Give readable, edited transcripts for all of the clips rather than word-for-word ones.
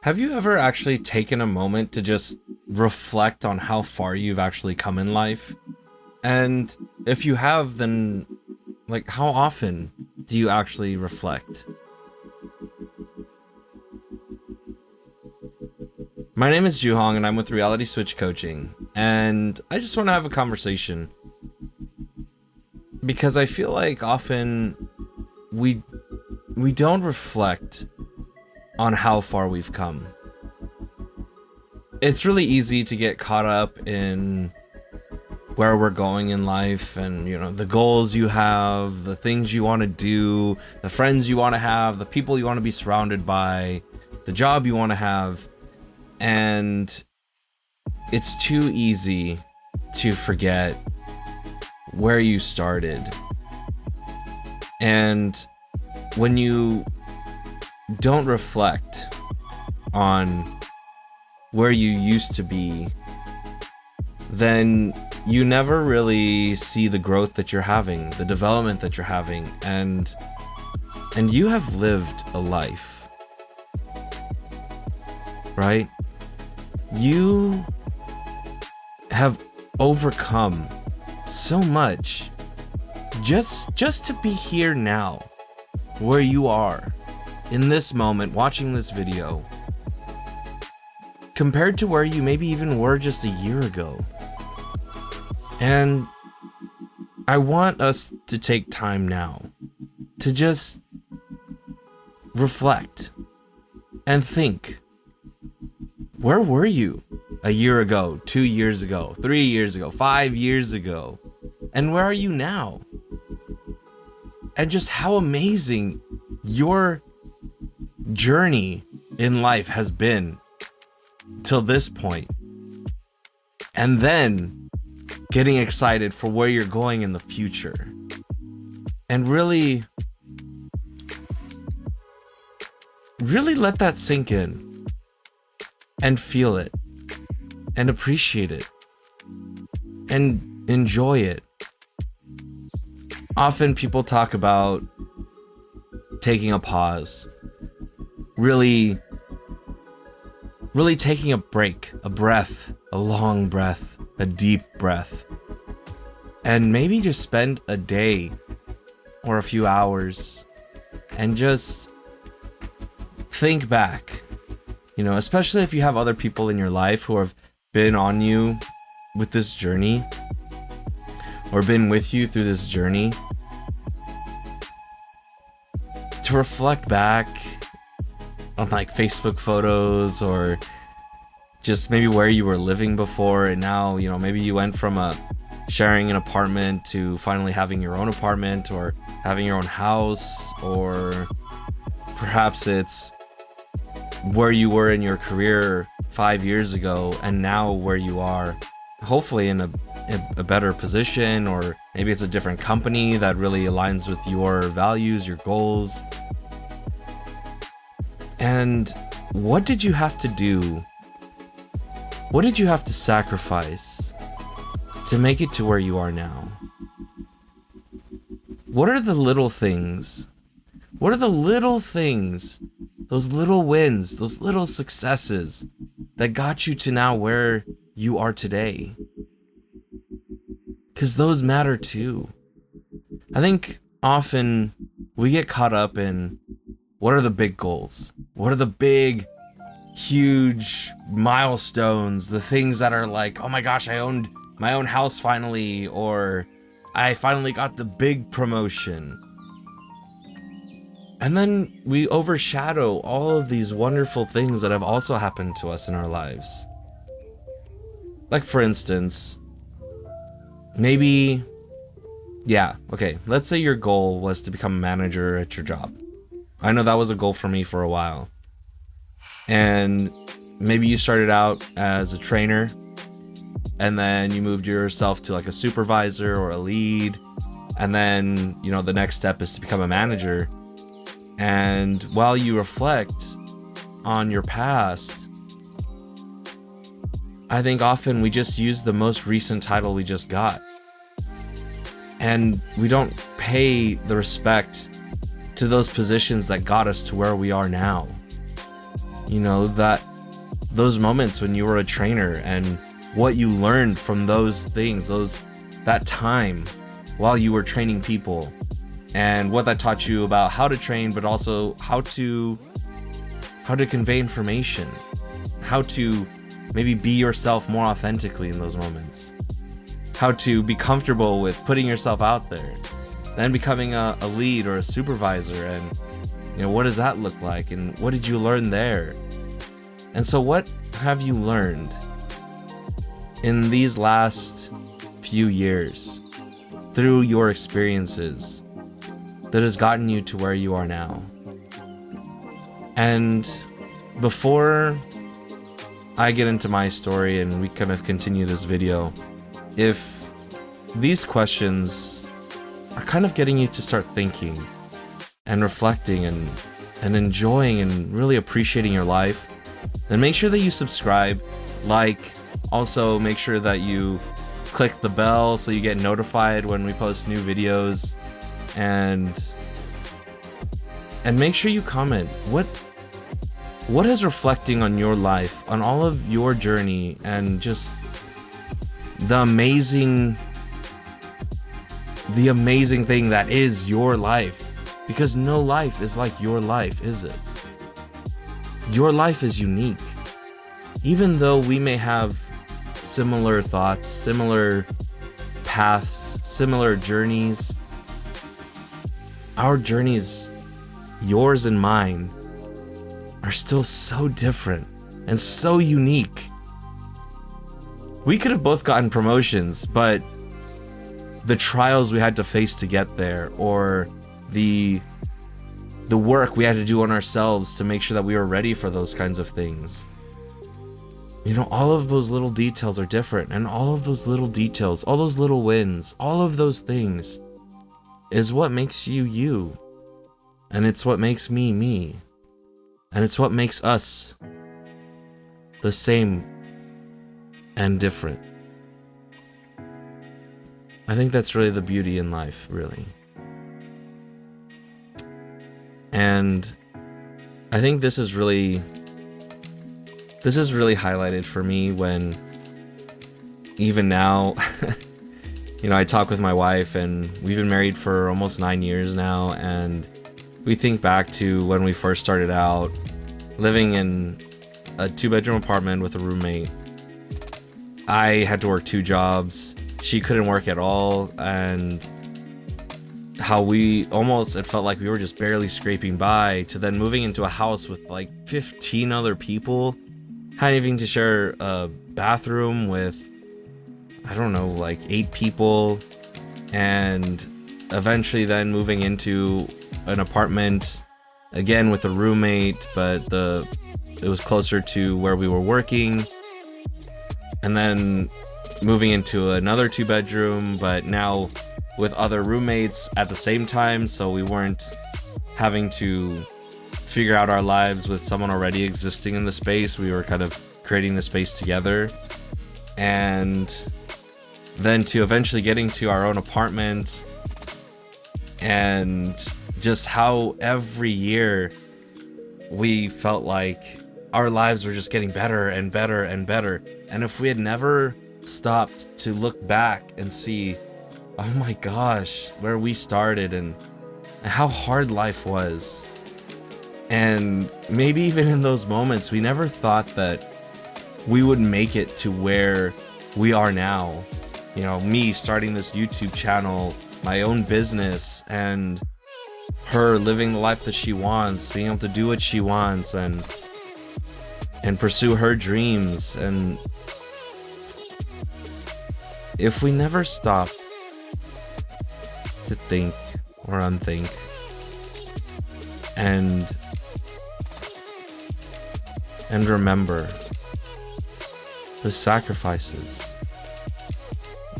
Have you ever actually taken a moment to just reflect on how far you've actually come in life? And if you have, then like how often do you actually reflect? My name is Joohong and I'm with Reality Switch Coaching, and I just want to have a conversation because I feel like often we we don't reflect on how far we've come. It's really easy to get caught up in where we're going in life and, the goals you have, the things you want to do, the friends you want to have, the people you want to be surrounded by, the job you want to have. And it's too easy to forget where you started. And when you don't reflect on where you used to be, then you never really see the growth that you're having, the development that you're having, and you have lived a life, right? You have overcome so much just to be here now, where you are in this moment watching this video, compared to where you maybe even were just a year ago. And I want us to take time now to just reflect and think, where were you a year ago, 2 years ago, 3 years ago, 5 years ago? And where are you now? And just how amazing your journey in life has been till this point. And then getting excited for where you're going in the future. And really let that sink in and feel it and appreciate it and enjoy it. Often people talk about taking a pause, really taking a break, a breath, a long breath, a deep breath, and maybe just spend a day or a few hours and just think back, especially if you have other people in your life who have been on you with this journey or been with you through this journey, to reflect back on like Facebook photos or just maybe where you were living before, and now, maybe you went from sharing an apartment to finally having your own apartment or having your own house, or perhaps it's where you were in your career 5 years ago and now where you are, hopefully in a better position, or maybe it's a different company that really aligns with your values, your goals. And what did you have to do? What did you have to sacrifice to make it to where you are now? What are the little things? What are the little things, those little wins, those little successes that got you to now where you are today? Because those matter too. I think often we get caught up in, what are the big goals? What are the big, huge milestones? The things that are like, oh my gosh, I owned my own house finally, or I finally got the big promotion. And then we overshadow all of these wonderful things that have also happened to us in our lives. Like, for instance, maybe, let's say your goal was to become a manager at your job. I know that was a goal for me for a while. And maybe you started out as a trainer, and then you moved yourself to like a supervisor or a lead. And then, the next step is to become a manager. And while you reflect on your past, I think often we just use the most recent title we just got. And we don't pay the respect to those positions that got us to where we are now. that those moments when you were a trainer and what you learned from those things, that time while you were training people, and what that taught you about how to train, but also how to convey information, how to maybe be yourself more authentically in those moments, how to be comfortable with putting yourself out there, then becoming a lead or a supervisor, and what does that look like, and what did you learn there? And so what have you learned in these last few years through your experiences that has gotten you to where you are now? And before I get into my story and we kind of continue this video, if these questions are kind of getting you to start thinking and reflecting and enjoying and really appreciating your life, then make sure that you subscribe, also make sure that you click the bell so you get notified when we post new videos, and make sure you comment what is reflecting on your life, on all of your journey, and just the amazing thing that is your life. Because no life is like your life, is it? Your life is unique. Even though we may have similar thoughts, similar paths, similar journeys, our journeys, yours and mine, are still so different and so unique. We could have both gotten promotions, but the trials we had to face to get there, or the work we had to do on ourselves to make sure that we were ready for those kinds of things, all of those little details are different, and all of those little details, all those little wins, all of those things is what makes you you, and it's what makes me me, and it's what makes us the same and different. I think that's really the beauty in life, really. And I think this is really highlighted for me when, even now, I talk with my wife, and we've been married for almost 9 years now, and we think back to when we first started out living in a 2-bedroom apartment with a roommate. I had to work 2 jobs. She couldn't work at all, and how it felt like we were just barely scraping by, to then moving into a house with 15 other people, having to share a bathroom with, 8 people, and eventually then moving into an apartment again with a roommate, but it was closer to where we were working, and then moving into another 2-bedroom, but now with other roommates at the same time, so we weren't having to figure out our lives with someone already existing in the space. We were kind of creating the space together, and then to eventually getting to our own apartment, and just how every year we felt like our lives were just getting better and better and better. And if we had never stopped to look back and see, oh my gosh, where we started and how hard life was, and maybe even in those moments we never thought that we would make it to where we are now. Me starting this YouTube channel, my own business, and her living the life that she wants, being able to do what she wants, and pursue her dreams. And if we never stop to think or unthink and remember the sacrifices,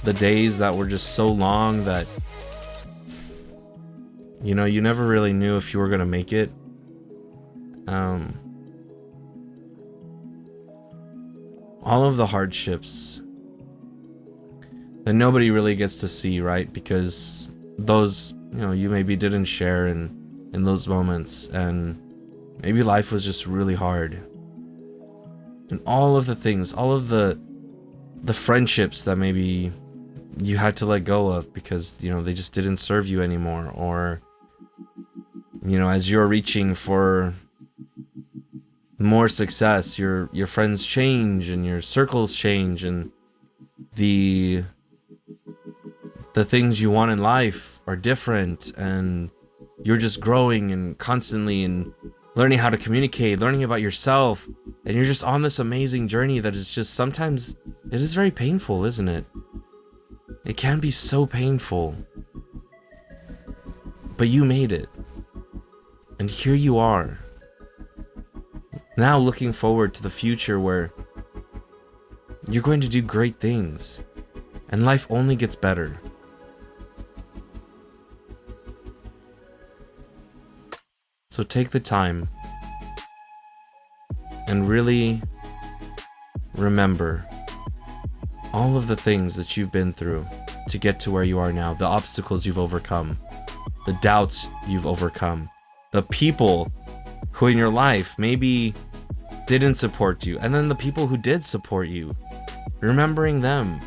the days that were just so long that you never really knew if you were gonna make it, all of the hardships that nobody really gets to see, right? Because those, you maybe didn't share in those moments, and maybe life was just really hard. And all of the things, all of the friendships that maybe you had to let go of because, they just didn't serve you anymore. Or, as you're reaching for more success, your friends change and your circles change, and the things you want in life are different, and you're just growing and constantly and learning how to communicate, learning about yourself, and you're just on this amazing journey that is just sometimes, it is very painful, isn't it? It can be so painful. But you made it. And here you are. Now looking forward to the future where you're going to do great things. And life only gets better. So take the time and really remember all of the things that you've been through to get to where you are now, the obstacles you've overcome, the doubts you've overcome, the people who in your life maybe didn't support you, and then the people who did support you, remembering them.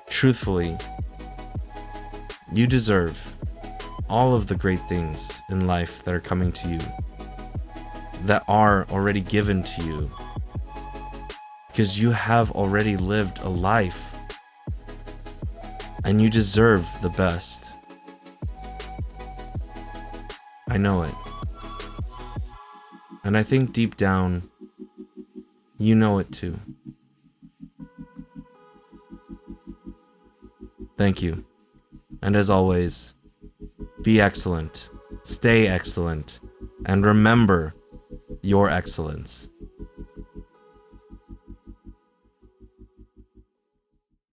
Truthfully, you deserve all of the great things in life that are coming to you, that are already given to you, because you have already lived a life and you deserve the best. I know it. And I think deep down, you know it too. Thank you. And as always, be excellent, stay excellent, and remember your excellence.